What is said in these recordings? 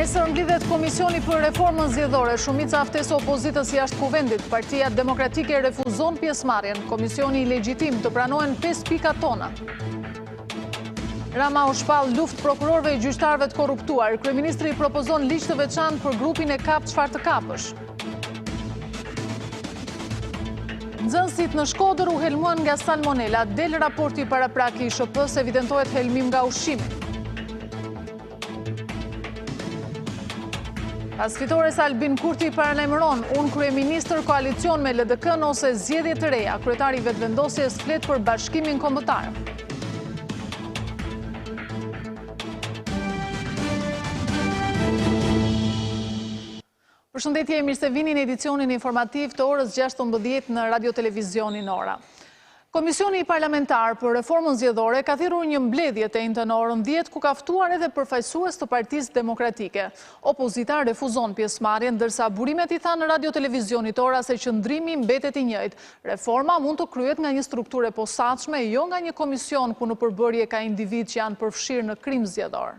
Nesër mblidhet Komisioni për Reformën Zgjedhore. Shumica ftesë opozitës jashtë kuvendit. Partia Demokratike refuzon pjesëmarrjen. Komisioni i legjitim të pranohen 5 pika tona. Rama u shpall luftë prokurorëve e gjyqtarëve të korruptuar. Kryeministri propozon ligj të veçantë për grupin e kap çfarë të kapësh. Nxënësit në Shkodër u helmuan nga salmonela. Del raporti parapraki i SHP-s, evidentohet helmim nga ushqimi. Pas fitores Albin Kurti paralajmëron, unë kryeministër, koalicion me LDK ose zgjedhje të reja. Kryetari vetëvendosjes flet për bashkimin kombëtar. Përshëndetje, mirë se vini në edicionin informativ të orës 16 në Radio Televizionin Ora. Komisioni parlamentar për reformën zgjedhore ka thirrur një mbledhje të njëjtën në orën 10 ku ka ftuar edhe përfaqësues të Partisë Demokratike. Opozita refuzon pjesëmarrjen, ndërsa burimet i thanë në Radio Televizionit Ora se qëndrimi mbetet i njëjtë. Reforma mund të kryhet nga një strukturë e posaçme, jo nga një komision ku në përbërje ka individ që janë përfshirë në krim zgjedhor.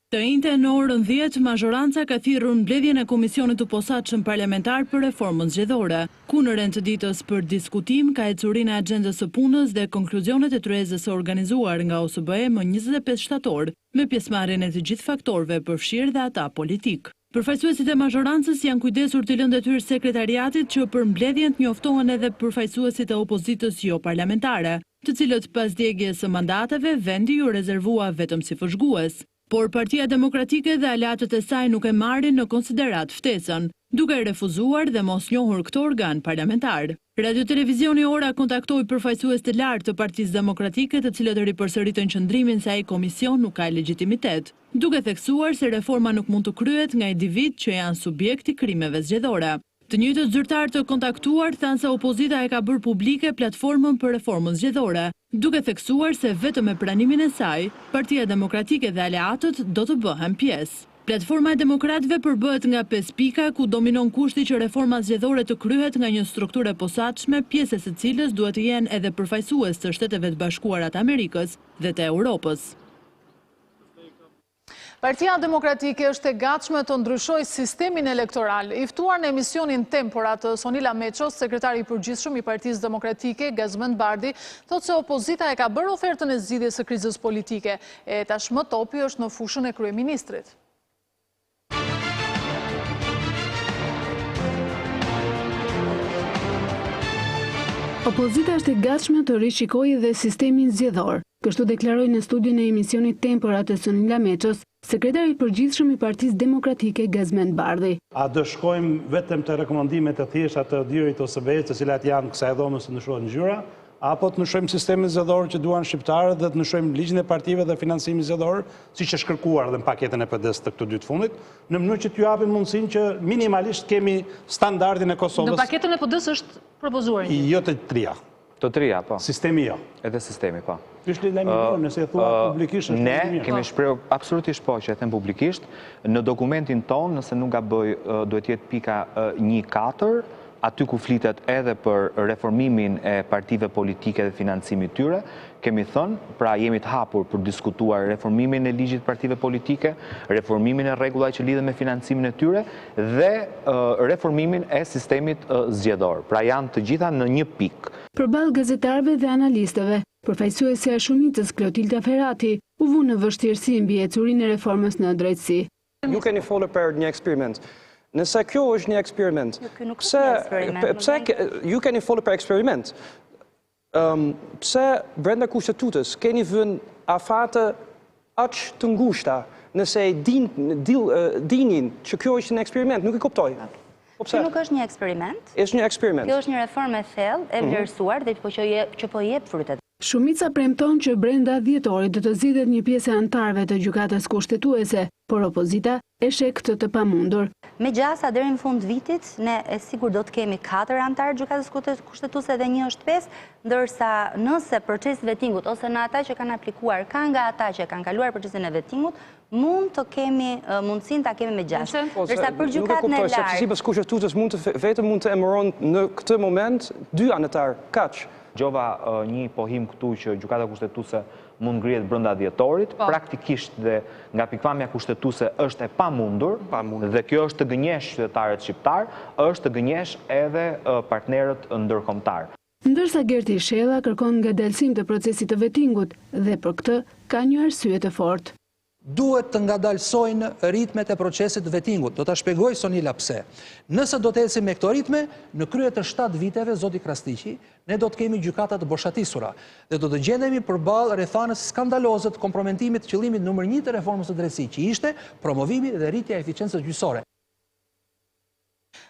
Të njëjtën në orën 10, mazhoranca ka thirrur mbledhjen e Komisionit të Posaçëm Parlamentar për Reformën Zgjedhore, ku në rend të ditës për diskutim ka ecurinë e agjendës së punës dhe konkluzionet e tryezës së organizuar nga OSBE më 25 shtator, me pjesëmarrjen e të gjithë faktorëve përfshirë dhe ata politik. Përfaqësuesit e mazhorancës janë kujdesur të lënë detyrë sekretariatit që për mbledhjen të njoftohen edhe përfaqësuesit e opozitës jo parlamentare, të cilët pas djegjes së mandateve vendi ju rezervua vetëm si fushgues. Por Partia Demokratike dhe aleatët e saj nuk e marrin në konsiderat ftesën, duke refuzuar dhe mos njohur këtë organ parlamentar. Radio Televizioni Ora kontaktoi përfaqësues të lartë të Partisë Demokratike, të cilët ripërsëritën qëndrimin se ai komision nuk ka legjitimitet, duke theksuar se reforma nuk mund të kryhet nga individ që janë subjekt i krimeve zgjedhore. Të njëjtët zyrtar të kontaktuar thanë se opozita e ka bërë publike platformën për reformën zgjedhore, duke theksuar se vetëm me pranimin e saj, Partia Demokratike dhe aleatët do të bëhen pjesë. Platforma e demokratëve përbëhet nga 5 pika ku dominon kushti që reforma zgjedhore të kryhet nga një strukturë e posaçme, pjesë së cilës duhet të jenë edhe përfaqësues të Shteteve të Bashkuara të Amerikës dhe të Europës. Partia Demokratike është e gatshme të ndryshojë sistemin elektoral. I ftuar në emisionin Tempora të Sonila Meços, sekretari i përgjithshëm i Partisë Demokratike, Gazmend Bardhi, thotë se opozita e ka bërë ofertën e zgjidhjes së krizës politike, e tashmë topi është në fushën e kryeministrit. Opozita është e gatshme të rishikojë dhe sistemin zgjedhor. Kështu deklaroi në studion e emisionit Tempora të Sonila Meços, sekretari i përgjithshëm i Partisë Demokratike Gazmend Bardhi. A do shkojmë vetëm të rekomandimet e thjeshta të dirit ose OSBE-s, të cilat janë kësaj dhomës të ndryshojnë ngjyra, apo të ndryshojmë sistemin zgjedhor që duan shqiptarët dhe të ndryshojmë ligjin e partive dhe financimin zgjedhor, siç është kërkuar dhe në paketën e PD-s të këtu dy të fundit, në mënyrë që t'ju japim mundësinë që minimalisht kemi standardin e Kosovës. Në paketën e PD-s është propozuar një. Jo të trija. Të trija, po. Sistemi jo. Edhe sistemi, po. Është një mirë, nëse e thua publikisht është ne kemi shprehur absolutisht po që e them publikisht, në dokumentin ton, nëse nuk gaboj, duhet jetë pika 1.4, aty ku flitet edhe për reformimin e partive politike dhe financimit tyre, kemi thënë, pra jemi të hapur për diskutuar reformimin e ligjit partive politike, reformimin e rregullave që lidhen me financimin e tyre dhe reformimin e sistemit zgjedhor. Pra janë të gjitha në një pikë. Përballë gazetarëve dhe analistëve, përfaqësuesja e shumicës Klotilda Ferrati u vu në vështirësi mbi ecurinë e reformës në drejtësi. Ju keni folur për një eksperiment. Nëse kjo është një eksperiment, pse ju keni folur për eksperiment? Pse brenda kushtetutës keni vënë afate aq të ngushta, nëse dinin që kjo është një eksperiment, nuk e kuptoj. Kjo nuk është një eksperiment. Është një eksperiment. Kjo është një reformë e thellë, e vlerësuar dhe që po jep frutet. Shumica premton që brenda dhjetorit do të zgjidhet një pjesë e anëtarëve të gjykatës kushtetuese, por opozita e sheh këtë të pamundur. Megjithëse deri në fund vitit ne sigur do të kemi 4 anëtarë gjykatës kushtetuese dhe 1 është 5, ndërsa nëse procesi i vettingut ose në ata që kanë aplikuar ka nga ata që kanë kaluar procesin e vettingut, mund të kemi mundësinë ta kemi me 6. Ndërsa për gjykatën e lartë, sipas kushtetuesës vetëm mund të emëron në këtë moment 2 anëtarë, kaq. Gjova një pohim këtu që gjykata kushtetuese mund ngrihet brenda dhjetorit, praktikisht dhe nga pikpamja kushtetuese është e pamundur, dhe kjo është të gënjesh qytetarët shqiptar, është të gënjesh edhe partnerët ndërkombëtar. Ndërsa Gerti Shella kërkon ngadalësim të procesit të vetingut dhe për këtë ka një arsye të fortë. Duhet të ngadalsojnë ritmet e procesit të vetingut. Do ta shpjegoj Sonila pse. Nëse do të ecim me këto ritme, në krye të 7 viteve, zoti Krastiqi, ne do të kemi gjykata të boshatisura dhe do të gjendemi përballë rrethanës skandaloze të kompromitimit të qëllimit numër 1 të reformës së drejtësisë, që ishte promovimi dhe rritja e eficiencës gjyqësore.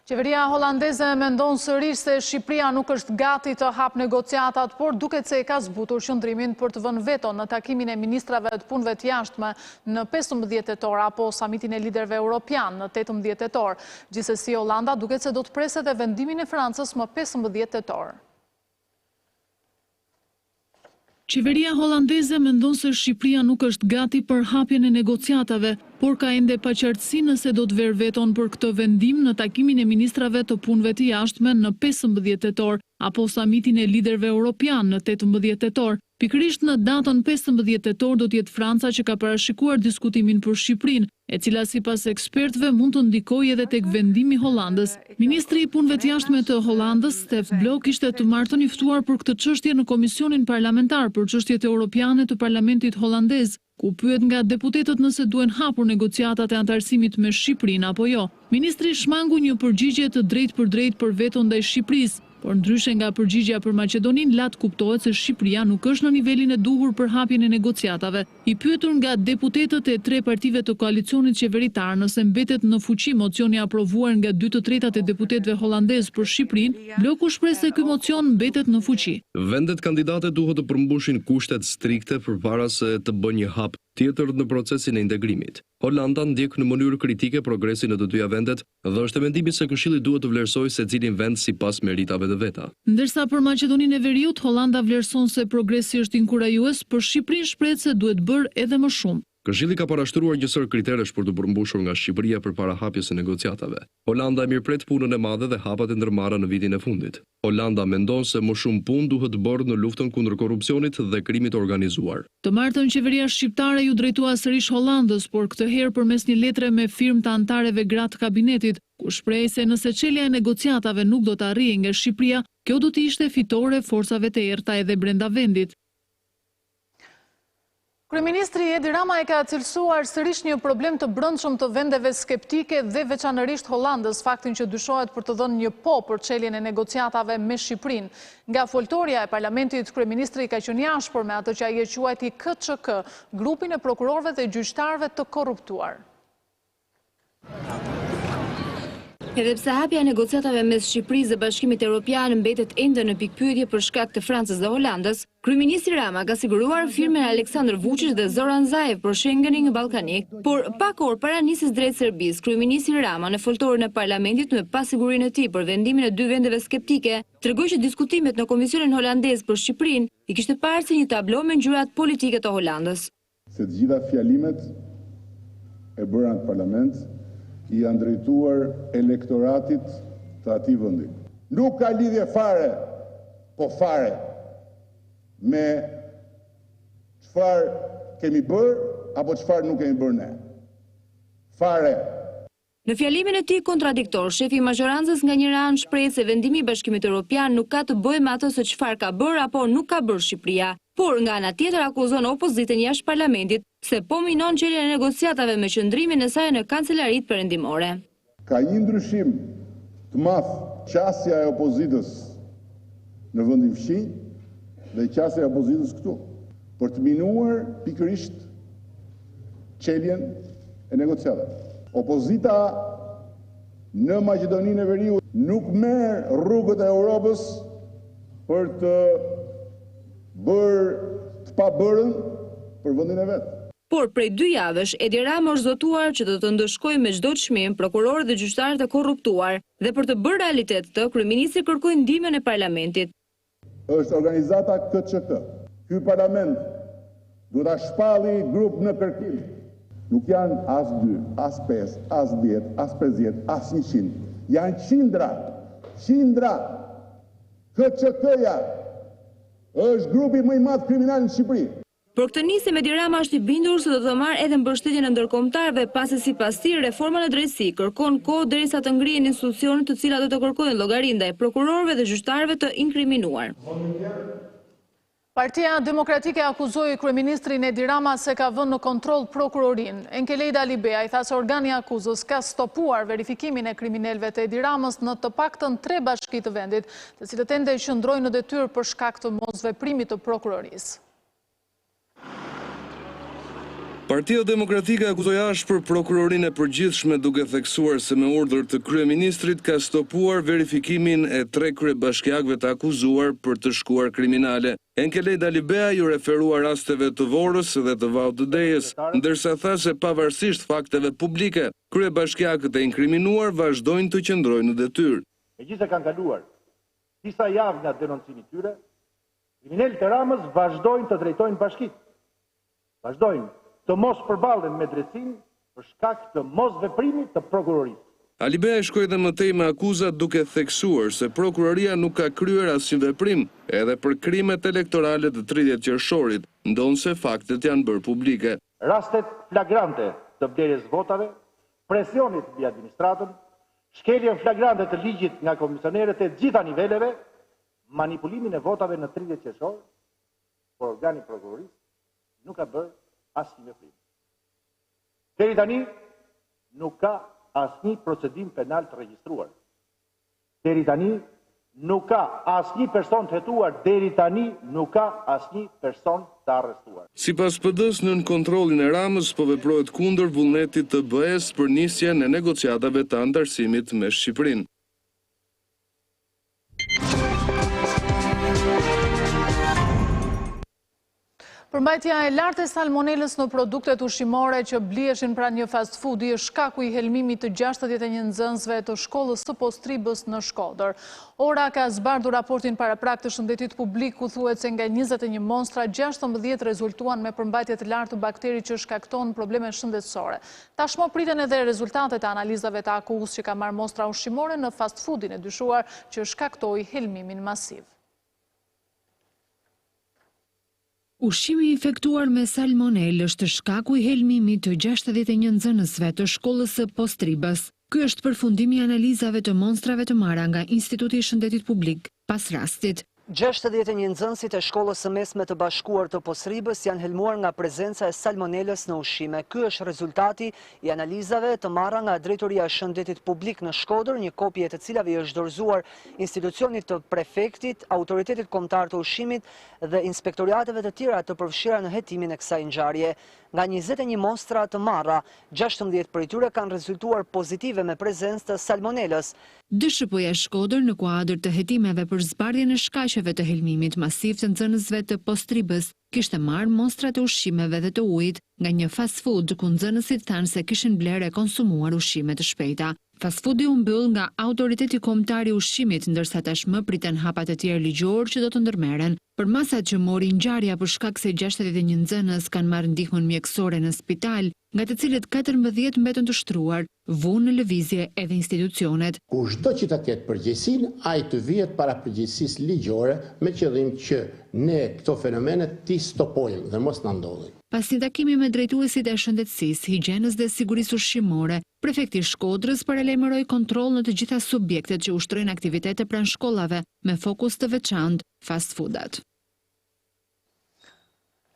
Qeveria holandeze mendon sërish se Shqipëria nuk është gati të hap negociatat, por duket se e ka zbutur qëndrimin për të vënë veto në takimin e ministrave të punëve të jashtme në 15 tetor apo samitin e liderëve europian në 18 tetor. Gjithsesi Holanda duket se do të preset e vendimin e Francës më 15 tetor. Qeveria holandeze mendon se Shqipëria nuk është gati për hapjen e negociatave, por ka ende paqartësi nëse do të verë veton për këtë vendim në takimin e ministrave të punëve të jashtme në 15 tetor apo samitin e liderëve europian në 18 tetor. Pikërisht në datën 15 tetor do të jetë Franca që ka parashikuar diskutimin për Shqipërinë, e cila sipas ekspertëve mund të ndikojë edhe tek vendimi i Hollandës. Ministri i punëve të jashtme të Hollandës, Stef Blok, ishte të martën i ftuar për këtë çështje në Komisionin Parlamentar për Çështjet Europiane të Parlamentit Holandez, ku pyet nga deputetët nëse duhen hapur negociatat e antarësimit me Shqipërinë apo jo. Ministri shmangu një përgjigje të drejtë për veto ndaj Shqipërisë, por ndryshe nga përgjigjja për Maqedoninë, lart kuptohet se Shqipëria nuk është në nivelin e duhur për hapjen e negociatave. I pyetur nga deputetët e 3 partive të koalicionit qeveritar nëse mbetet në fuqi mocioni aprovuar nga 2/3 e deputetëve holandez për Shqipërinë, Bloku shpreh se ky mocion mbetet në fuqi. Vendet kandidate duhet të përmbushin kushtet strikte përpara se të bëjnë një hap tjetër në procesin e integrimit. Holanda ndjek në mënyrë kritike progresin e të dyja vendet dhe është e mendimit se Këshilli duhet të vlerësojë secilin vend sipas meritave të veta. Ndërsa për Maqedoninë e Veriut, Holanda vlerëson se progresi është inkurajues, për Shqipërinë shprehet se duhet bërë edhe më shumë. Këshilli ka parashtruar një sër kriteresh për të përmbushur nga Shqipëria përpara hapjes së negociatave. Holanda e mirëpret punën e madhe dhe hapat e ndërmarra në vitin e fundit. Holanda mendon se më shumë punë duhet bërë në luftën kundër korrupsionit dhe krimit të organizuar. Të martën qeveria shqiptare ju drejtua sërish Hollandës, por këtë herë përmes një letre me firmë të antareve gratë kabinetit, ku shpreh se nëse çelja e negociatave nuk do të arrijë nga Shqipëria, kjo do të ishte fitore forcave të errta edhe brenda vendit. Kryeministri Edi Rama e ka cilësuar sërish një problem të brendshëm të vendeve skeptike dhe veçanërisht Hollandës, faktin që dyshohet për të dhënë një po për çeljen e negociatave me Shqipërinë. Nga foltorja e parlamentit, kryeministri ka qenë jashpër me atë që ai e quajti KÇK, grupin e prokurorëve dhe gjyqtarëve të korruptuar. Edhe pse hapja e negociatave mes Shqipërisë dhe Bashkimit Evropian mbetet ende në pikpyetje për shkak të Francës dhe Holandës, kryeministri Rama ka siguruar firmën Aleksandar Vučić dhe Zoran Zaev për Schengenin ballkanik, por pak orë para nisjes drejt Serbisë, kryeministri Rama në foltorën e parlamentit me pasigurinë e tij për vendimin e 2 vendeve skeptike, tregoi që diskutimet në Komisionin Holandez për Shqipërinë i kishte parë si një tablo me ngjyrat politike të Hollandës. Se të gjitha fjalimet e bëra në parlament i janë drejtuar elektoratit të atij vendi. Nuk ka lidhje fare, po fare, me çfarë kemi bërë apo çfarë nuk kemi bërë ne. Fare. Në fjalimin e tij kontradiktor, shefi i majorancës nga njëra anë shpreh se vendimi i Bashkimit Evropian nuk ka të bëjë me atë se çfarë ka bërë apo nuk ka bërë Shqipëria, por nga ana tjetër akuzon opozitën jashtë parlamentit se po minon çeljen e negociatave me qëndrimin e saj në kancelaritë perëndimore. Ka një ndryshim të madh qasja e opozitës në vendin fqinj dhe qasja e opozitës këtu për të minuar pikërisht çeljen e negociatave. Opozita në Maqedoninë e Veriut nuk merr rrugët e Europës për të bërë të pabërën për vendin e vet. Por prej 2 javësh, Edi Rama është zotuar që do të ndëshkojë me çdo çmim prokurorët dhe gjyqtarët e korruptuar dhe për të bërë realitet të, kryeministri kërkoi ndihmën e parlamentit. Është organizata KÇK. Ky parlament do ta shpalli grup në kërkim. Nuk janë as 2, as 5, as 10, as 50, as 100. Janë qindra. KÇK-ja Është grupi më i madh kriminal në Shqipëri. Për këtë nisje Edi Rama është i bindur se do të marrë edhe mbështetjen e ndërkombëtarëve, pasi sipas tij reforma në drejtësi kërkon kohë derisa të ngrihen institucionet të cilat do të kërkojnë llogari ndaj prokurorëve dhe gjyqtarëve të inkriminuar. Partia Demokratike akuzoi kryeministrin Edi Rama se ka vënë në kontroll prokurorinë. Enkelejda Libea i tha se organi i akuzës ka stopuar verifikimin e kriminalëve të Edi Ramës në të paktën 3 bashki të vendit, të cilët ende qëndrojnë në detyrë për shkak të mosveprimit të prokurorisë. Partia Demokratike akuzoi ashpër prokurorinë e përgjithshme duke theksuar se me urdhër të kryeministrit ka stopuar verifikimin e 3 kryebashkiakëve të akuzuar për të shkuar kriminale. Enkelejda Libea ju referua rasteve të Vorës dhe të Vaut të Dejës, ndërsa tha se pavarësisht fakteve publike, kryebashkiakët e inkriminuar vazhdojnë të qëndrojnë në detyrë. Megjithëse kanë kaluar disa javë nga denoncimi i tyre, kriminalët e Ramës vazhdojnë të drejtojnë bashkitë. Vazhdojnë të mos përballen me drejtsinë për shkak të mos veprimit të prokurorisë. Alibea shkoi edhe më tej me akuzat duke theksuar se prokuroria nuk ka kryer asnjë veprim edhe për krimet elektorale të 30 qershorit, ndonse faktet janë bërë publike. Rastet flagrante të blerjes votave, presionit mbi administratën, shkeljen flagrante të ligjit nga komisionerët e gjitha niveleve, manipulimin e votave në 30 qershor, por organi prokurorisë nuk ka bërë asnjë veprim. Deri tani nuk ka asnjë procedim penal të regjistruar. Deri tani nuk ka asnjë person të hetuar, deri tani nuk ka asnjë person të arrestuar. Sipas PD-s, nën kontrollin e Ramës po veprohet kundër vullnetit të BE-s për nisjen e negociatave të antarësimit me Shqipërinë. Përmbajtja e lartë e salmonelës në produktet ushqimore që blieshin pranë një fast foodi është shkaku i helmimit të 61 nxënësve të shkollës së Postribës në Shkodër. Ora ka zbardhur raportin paraprak të shëndetit publik ku thuhet se nga 21 monstra 16 rezultuan me përmbajtje të lartë të bakterit që shkakton probleme shëndetësore. Tashmë priten edhe rezultatet e analizave të AKU-s që ka marrë monstra ushqimore në fast foodin e dyshuar që shkaktoi helmimin masiv. Ushqimi infektuar me salmonel është shkaku i helmimit të 61 nxënësve të shkollës së Postribës. Ky është përfundimi i analizave të monstrave të marra nga Instituti i Shëndetit Publik pas rastit. 61 nxënësit e shkollës së mesme të bashkuar të Postribës janë helmuar nga prezenca e salmonelës në ushqime. Ky është rezultati i analizave të marra nga Drejtoria e Shëndetit Publik në Shkodër, një kopje të cilave i është dorëzuar institucionit të prefektit, autoritetit kombëtar të ushqimit dhe inspektoriateve të tjera të përfshira në hetimin e kësaj ngjarje. Nga 21 monstra të marra, 16 prej tyre kanë rezultuar pozitive me prezencë të salmonelës. DSHP-ja Shkodër në kuadër të hetimeve për zbardhjen e shkaqeve të helmimit masiv të nxënësve të Postribës, kishte marrë monstra të ushqimeve dhe të ujit nga një fast food ku nxënësit thanë se kishin blerë e konsumuar ushqime të shpejta. Fast foodi u mbyll nga autoriteti kombëtar i ushqimit, ndërsa tashmë priten hapat e tjerë ligjor që do të ndërmerren. Për masat që mori ngjarja për shkak se 61 nxënës kanë marrë ndihmën mjekësore në spital, nga të cilët 14 mbetën të shtruar, vunë në lëvizje edhe institucionet. Kushdo që ta ketë përgjegjësinë, ai të vihet para përgjegjësisë ligjore me qëllim që ne këto fenomene ti stopojmë dhe mos na ndodhin. Pas një takimi me drejtuesit e shëndetësisë, higjienës dhe sigurisë ushqimore, prefekti i Shkodrës paralajmëroi kontroll në të gjitha subjektet që ushtrojnë aktivitete pranë shkollave me fokus të veçantë fast foodat.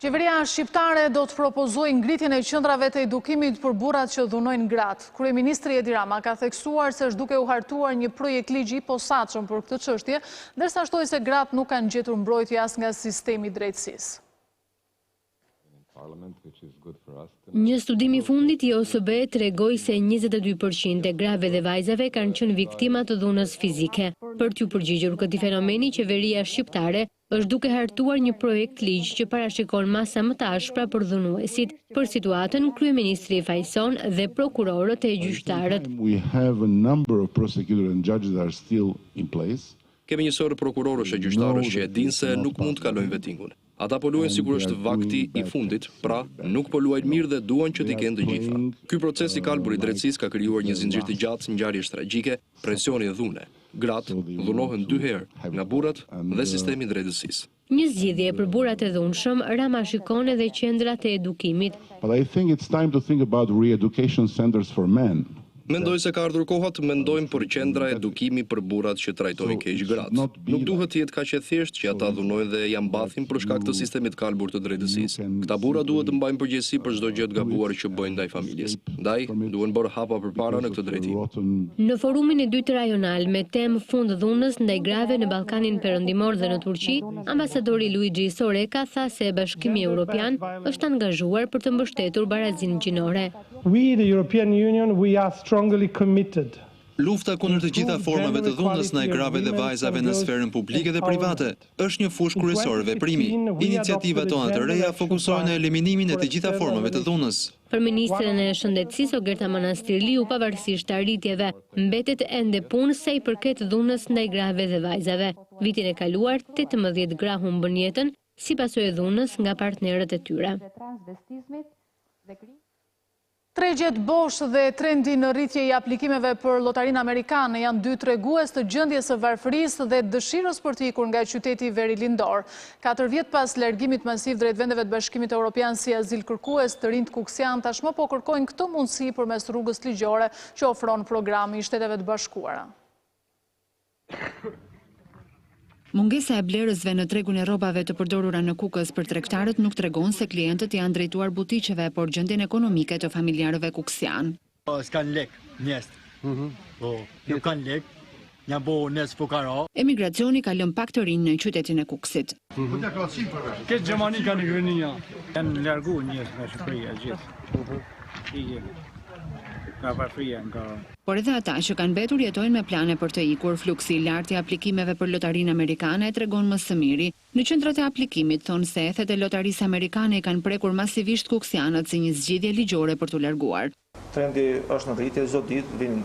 Qeveria shqiptare do të propozojë ngritjen e qendrave të edukimit për burrat që dhunojnë gratë. Kryeministri Edi Rama ka theksuar se është duke u hartuar një projekt ligji i posaçëm për këtë çështje, ndërsa shtoi se gratë nuk kanë gjetur mbrojtje as nga sistemi i drejtësisë. Një studim i fundit i OSB tregoi se 22% e grave dhe vajzave kanë qenë viktima të dhunës fizike. Për t'u përgjigjur këtij fenomeni, qeveria shqiptare është duke hartuar një projekt ligj që parashikon masa më të ashpra për dhunuesit. Për situatën, kryeministri fajson dhe prokurorët e gjyqtarët. Kemi një sërë prokurorësh e gjyqtarësh që e dinë se nuk mund të kalojnë vettingun. Ata po luajnë sikur është vakti i fundit, pra nuk po luajnë mirë dhe duan që t'i kenë të gjitha. Ky proces i kalbur i drejtësisë ka krijuar një zinxhir të gjatë ngjarjesh tragjike, presioni dhe dhune. Gratë dhunohen 2 herë nga burrat dhe sistemi i drejtësisë. Një zgjidhje për burrat e dhunshëm, Rama shikon edhe qendrat e edukimit. But I think it's time to think about re-education centers for men. Mendoj se ka ardhur koha të mendojmë për qendra edukimi për burrat që trajtojnë keq gratë. Nuk duhet të jetë kaq e thjeshtë që ata dhunojnë dhe ja mbathin për shkak të sistemit kalbur të drejtësisë. Këta burra duhet të mbajnë përgjegjësi për çdo gjë të gabuar që bëjnë ndaj familjes. Ndaj, duhen bërë hapa përpara në këtë drejtim. Në forumin e dytë rajonal me temë fund dhunës ndaj grave në Ballkanin Perëndimor dhe në Turqi, ambasadori Luigi Soreka tha se Bashkimi Evropian është angazhuar për të mbështetur barazinë gjinore. We, the European Union, we are strongly committed. Lufta kundër të gjitha formave të dhunës ndaj grave dhe vajzave në sferën publike dhe private është një fushë kryesore veprimi. Iniciativat tona të reja fokusohen në eliminimin e të gjitha formave të dhunës. Për ministren e shëndetësisë Ogerta Manastirliu, pavarësisht të arritjeve, mbetet ende punë sa i përket dhunës ndaj grave dhe vajzave. Vitin e kaluar, 18 gra humbën jetën si pasojë e dhunës nga partnerët e tyre. Tregjet bosh dhe trendi në rritje i aplikimeve për lotarinë amerikane janë dy tregues të gjendjes së varfërisë dhe dëshirës për të ikur nga qyteti i veri lindor. 4 vjet pas largimit masiv drejt vendeve të Bashkimit Evropian si azil kërkues, të rinjt kuksian tashmë po kërkojnë këtë mundësi përmes rrugës ligjore që ofron programi i Shteteve të Bashkuara. Mungesa e blerësve në tregun e rrobave të përdorura në Kukës për tregtarët nuk tregon se klientët janë drejtuar butiqeve, por gjendjen ekonomike të familjarëve kuksian. S'kan lek, njerëz. Nuk kanë lek, janë bo njerëz fukara. Emigracioni ka lënë pak të rinj në qytetin e Kukësit. Këtë Gjermani kanë Grënia. Janë largu njerëz nga Shqipëria gjithë. Nga varfëria, nga... Por edhe ata që kanë mbetur jetojnë me plane për të ikur. Fluksi i lartë i aplikimeve për lotarinë amerikane e tregon më së miri. Në qendrat e aplikimit thonë se ethet e lotarisë amerikane i kanë prekur masivisht kuksianët si një zgjidhje ligjore për t'u larguar. Trendi është në rritje, çdo ditë vijnë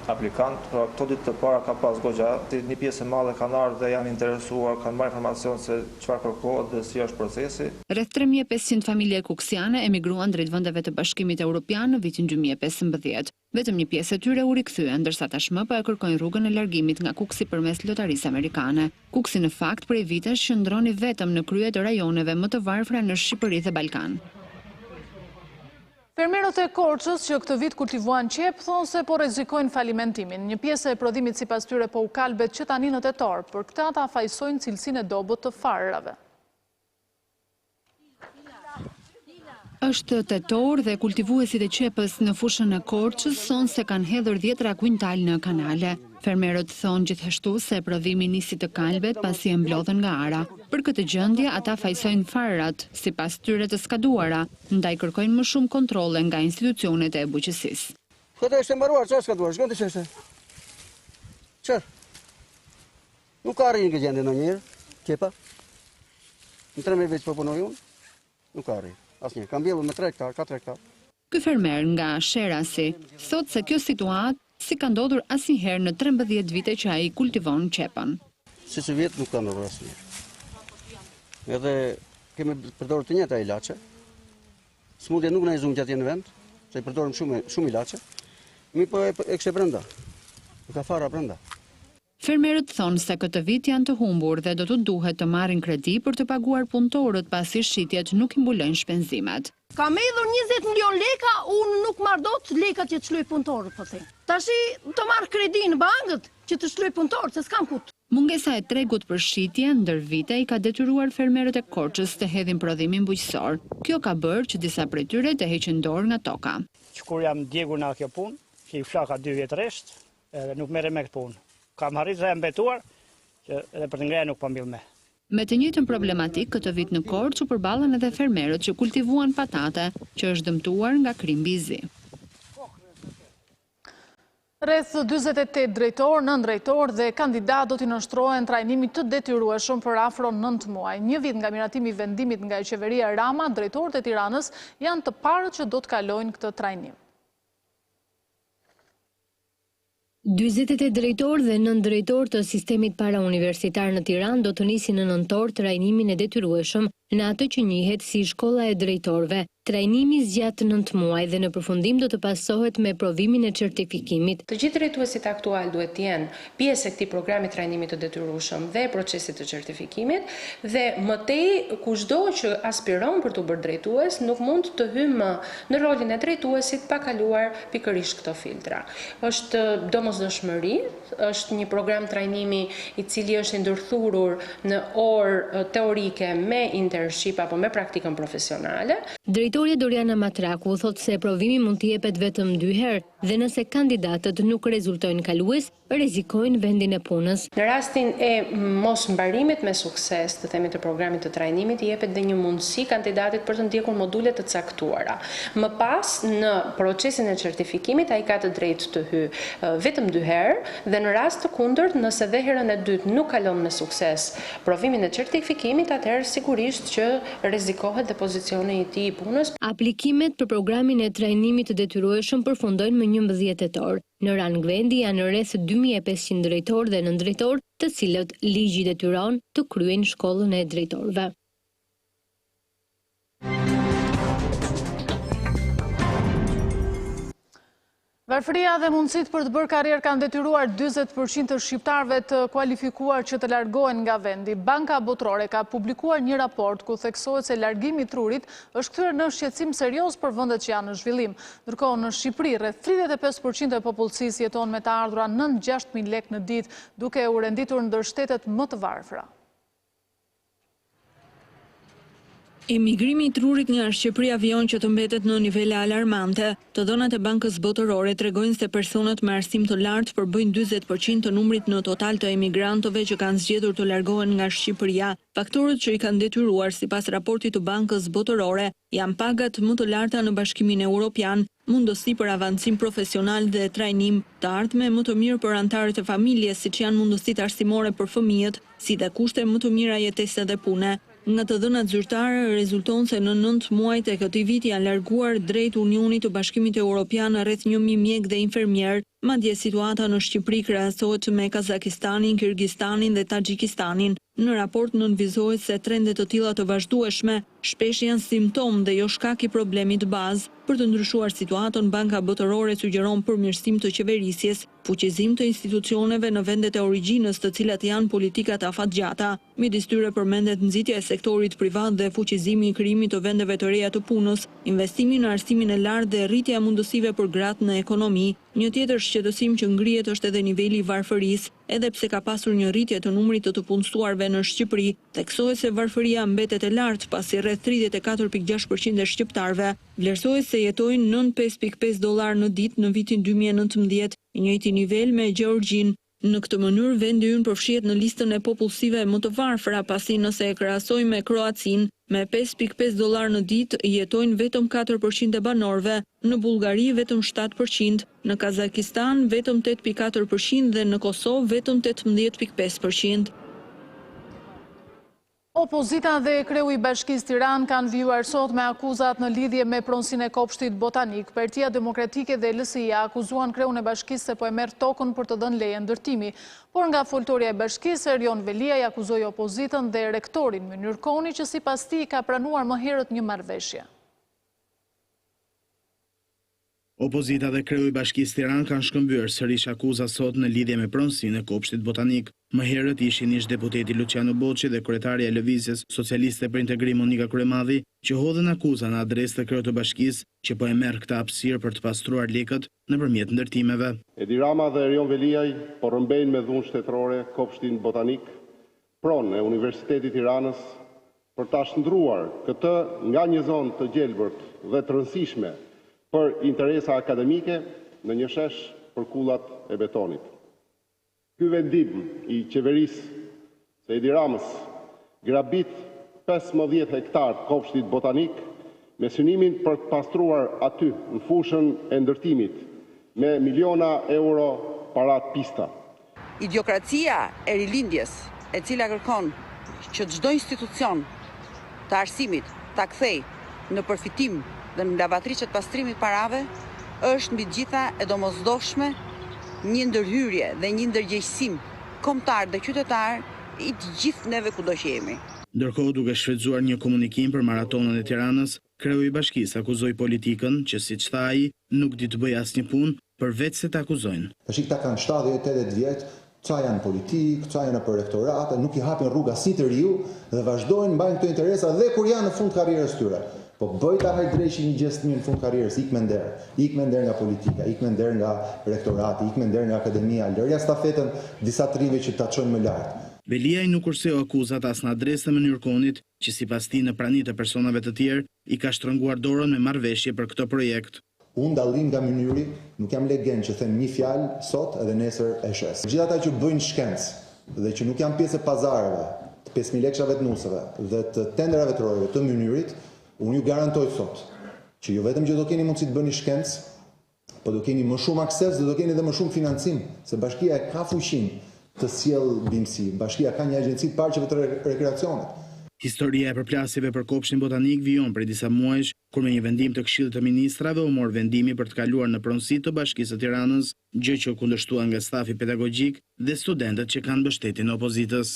aplikant, pra këto ditë të para ka pas goxha, një pjesë e madhe kanë ardhur dhe janë interesuar, kanë marrë informacion se çfarë kërkohet dhe si është procesi. Rreth 3500 familje kuksiane emigruan drejt vendeve të Bashkimit Evropian në vitin 2015. Vetëm një pjesë e tyre u rikthyen, ndërsa tashmë po e kërkojnë rrugën e largimit nga Kuksi përmes lotarisë amerikane. Kuksi në fakt prej vitesh qëndroni vetëm në krye të rajoneve më të varfra në Shqipëri dhe Ballkan. Fermerët e Korçës që këtë vit kultivuan qep thonë se po rrezikojnë falimentimin. Një pjesë e prodhimit sipas tyre po u kalbet që tani në tetor, për këtë ata fajsojnë cilësinë e dobët të farrave. Është tetor dhe kultivuesit e qepës në fushën e Korçës thonë se kanë hedhur 10 kuintal në kanale. Fermerët thonë gjithashtu se prodhimi nisi të kalbet pasi e mblodhen nga ara. Për këtë gjendje ata fajsojnë farrat sipas tyre të skaduara, ndaj kërkojnë më shumë kontrolle nga institucionet e bujqësisë. Këtë është e mbaruar, çfarë skaduar? Shkon të çështë. Çfarë? Nuk ka rrinë këtë gjendje ndonjëherë, qepa. Në 13 vjeç po punoj unë. Nuk ka rrinë. Asnjë, kam mbjellur me 3 hektar, 4 hektar. Ky fermer nga Sherasi thotë se kjo situatë si ka ndodhur asnjëherë në 13 vite që ai kultivon qepën. Si që vjetë nuk ka ndodhur asnjëherë. Edhe kemi përdorur të njëjta ilaçe. Smundja nuk na e zunë që atje në vend, se i përdorim shumë ilaçe. Mi po e kështë brenda. Nuk ka fara brenda. Fermerët thonë se këtë vit janë të humbur dhe do të duhet të marrin kredi për të paguar punëtorët pasi shitjet nuk i mbulojnë shpenzimet. Kam hedhur 20 milion leka, unë nuk marr dot lekat që të shloj punëtorët, po them. Tashi të marr kredi në bankët që të shloj punëtorët, se s'kam kut. Mungesa e tregut për shitje ndër vite i ka detyruar fermerët e Korçës të hedhin prodhimin bujqësor. Kjo ka bërë që disa prej tyre të heqin dorë nga toka. Kur jam djegur nga kjo punë, që i flaka 2 vjet rresht, edhe nuk merrem me këtë punë. Kam arritur të mbetuar, që edhe për të ngreja nuk po mbill me. Me të njëjtën problematik këtë vit në Korçë u përballen edhe fermerët që kultivuan patate, që është dëmtuar nga krimbi i zi. Rreth 48 drejtor, 9 drejtor dhe kandidat do t'i nënshtrohen trajnimit të detyrueshëm për afro 9 muaj. Një vit nga miratimi i vendimit nga qeveria Rama, drejtorët e Tiranës janë të parët që do të kalojnë këtë trajnim. 48 drejtor dhe 9 drejtor të sistemit parauniversitar në Tiranë do të nisin në nëntor trajnimin e detyrueshëm në atë që njihet si shkolla e drejtorëve. Trajnimi zgjat 9 muaj dhe në përfundim do të pasohet me provimin e certifikimit. Të gjithë drejtuesit aktual duhet të jenë pjesë e këtij programi trajnimit të detyrueshëm dhe procesit të certifikimit dhe më tej kushdo që aspiron për të bërë drejtues nuk mund të hyjë në rolin e drejtuesit pa kaluar pikërisht këto filtra. Është domosdoshmëri, është një program trajnimi i cili është ndërthurur në orë teorike me internship apo me praktikën profesionale. Drejtoria Doriana Matraku thot se provimi mund të jepet vetëm 2 herë dhe nëse kandidatët nuk rezultojnë kalues, rrezikojnë vendin e punës. Në rastin e mos mbarimit me sukses të themi të programit të trajnimit, jepet dhe një mundësi kandidatit për të ndjekur module të caktuara. Më pas, në procesin e certifikimit, ai ka të drejtë të hyjë vetëm 2 herë dhe në rast të kundërt, nëse dhe herën e dytë nuk kalon me sukses provimin e certifikimit, atëherë sigurisht që rrezikohet dhe pozicioni i tij i punës. Aplikimet për programin e trajnimit të detyrueshëm përfundojnë më 11 tetor. Në Rangvendi janë rreth 2500 drejtorë dhe nëndrejtorë, të cilët ligji detyron të kryejnë shkollën e drejtorëve. Varfëria dhe mundësit për të bërë karrierë kanë detyruar 40% të shqiptarëve të kualifikuar që të largohen nga vendi. Banka Botërore ka publikuar një raport ku theksohet se largimi i trurit është kthyer në shqetësim serioz për vendet që janë në zhvillim. Ndërkohë në Shqipëri rreth 35% e popullsisë jeton me të ardhura nën 6.000 lekë në ditë, duke u renditur ndër shtetet më të varfra. Emigrimi i trurit nga Shqipëria vjen që të mbetet në nivele alarmante. Të dhënat e Bankës Botërore tregojnë se personat me arsim të lartë përbëjnë 40% të numrit në total të emigrantëve që kanë zgjedhur të largohen nga Shqipëria. Faktorët që i kanë detyruar sipas raportit të Bankës Botërore janë pagat më të larta në Bashkimin Evropian, mundësi për avancim profesional dhe trajnim, të ardhme më të mirë për anëtarët e familjes, siç janë mundësitë arsimore për fëmijët, si dhe kushte më të mira jetese dhe pune. Nga të dhënat zyrtare rezulton se në 9 muajt e këtij viti janë larguar drejt Unionit të Bashkimit Evropian rreth 1000 mjek dhe infermier. Madje situata në Shqipëri krahasohet me Kazakistanin, Kirgistanin dhe Taxhikistanin. Në raport nënvizohet se trendet të tilla të vazhdueshme shpesh janë simptom dhe jo shkak i problemit bazë. Për të ndryshuar situatën, Banka Botërore sugjeron përmirësim të qeverisjes, fuqizim të institucioneve në vendet e origjinës, të cilat janë politikat afatgjata. Midis tyre përmendet nxitja e sektorit privat dhe fuqizimi i krijimit të vendeve të reja të punës, investimi në arsimin e lartë dhe rritja e mundësive për gratë në ekonomi. Një tjetër shqetësim që ngrihet është edhe niveli i varfërisë, edhe pse ka pasur një rritje të numrit të punësuarve në Shqipëri, theksohet se varfëria mbetet e lartë pasi rreth 34.6% e shqiptarëve vlerësohet se jetojnë nën $5.5 në ditë në vitin 2019, i njëjti nivel me Gjeorgjin. Në këtë mënyrë, vendi ynë përfshihet në listën e popullsive më të varfra, pasi nëse e krahasojmë me Kroacinë, me $5.5 në ditë jetojnë vetëm 4% e banorëve, në Bullgari vetëm 7%, në Kazakistan vetëm 8.4% dhe në Kosovë vetëm 18.5%. Opozita dhe kreu i Bashkisë Tiranë kanë vjuar sot me akuzat në lidhje me pronësinë e kopshtit botanik. Partia Demokratike dhe LSI-ja akuzuan kreun e Bashkisë se po e merr tokën për të dhënë leje ndërtimi. Por nga foltorja e Bashkisë, Erion Velia i akuzoi opozitën dhe rektorin Mynir Koni që sipas tij ka pranuar më herët një marrëveshje. Opozita dhe kreu i Bashkisë Tiranë kanë shkëmbyer sërish akuza sot në lidhje me pronësinë e kopshtit botanik. Më herët ishin ish deputeti Luciano Boçi dhe kryetaria e Lëvizjes Socialiste për Integrim Monika Kryemadhi, që hodhen akuza në adresë të kreut të Bashkisë që po e merr këtë hapësirë për të pastruar lekët nëpërmjet ndërtimeve. Edi Rama dhe Erion Veliaj po rrëmbejnë me dhunë shtetërore kopshtin botanik, pronë e Universitetit Tiranës, për ta shndruar këtë nga një zonë të gjelbërt dhe të rëndësishme për interesa akademike në një shesh për kullat e betonit. Ky vendim i qeverisë së Edi Ramës grabit 15 hektar kopshtit botanik me synimin për të pastruar aty në fushën e ndërtimit me miliona euro parat pista. Idiokracia e rilindjes, e cila kërkon që çdo institucion të arsimit ta kthej në përfitim dhe në lavatriçet pastrimit parave, është mbi gjitha e domosdoshme një ndërhyrje dhe një ndërgjegjësim kombëtar dhe qytetar i të gjithë neve kudo që jemi. Ndërkohë, duke shfrytzuar një komunikim për maratonën e Tiranës, kreu i bashkisë akuzoi politikën që, siç tha ai, nuk di të bëjë asnjë punë përveç se të akuzojnë. Tash këta kanë 70-80 vjet, ca janë politik, ca janë për rektorate, nuk i hapin rruga si të riu dhe vazhdojnë mbajnë këto interesa dhe kur janë në fund karrierës tyre. Po bëjta hajdreshi një gjest mirë në fund karrierës, ik me nder nga politika, ik me nder nga rektorati, ik me nder nga akademia, lërja stafetën disa të rinjve që ta çojnë më lart. Veliaj nuk kurseu akuzat as në adresë të Mënyrkonit, që sipas tij në prani të personave të tjerë i ka shtrënguar dorën me marrëveshje për këtë projekt. Unë dallim nga Mënyri, nuk jam legend që them një fjalë sot edhe nesër e shes. Gjithë ata që bëjnë shkencë dhe që nuk janë pjesë e pazareve, të 5.000 lekshave të nusëve dhe të tenderave të rojeve të Mënyrit, unë ju garantoj sot që ju vetëm që do keni mundësi të bëni shkencë, po do keni më shumë akses dhe do keni edhe më shumë financim, se bashkia e ka fuqinë të sjell bimësi. Bashkia ka një agjenci të parqeve të rekreacionit. Historia e përplasjeve për kopshtin botanik vijon prej disa muajsh, kur me një vendim të Këshillit të Ministrave u mor vendimi për të kaluar në pronësi të Bashkisë së Tiranës, gjë që u kundërshtua nga stafi pedagogjik dhe studentët që kanë mbështetjen e opozitës.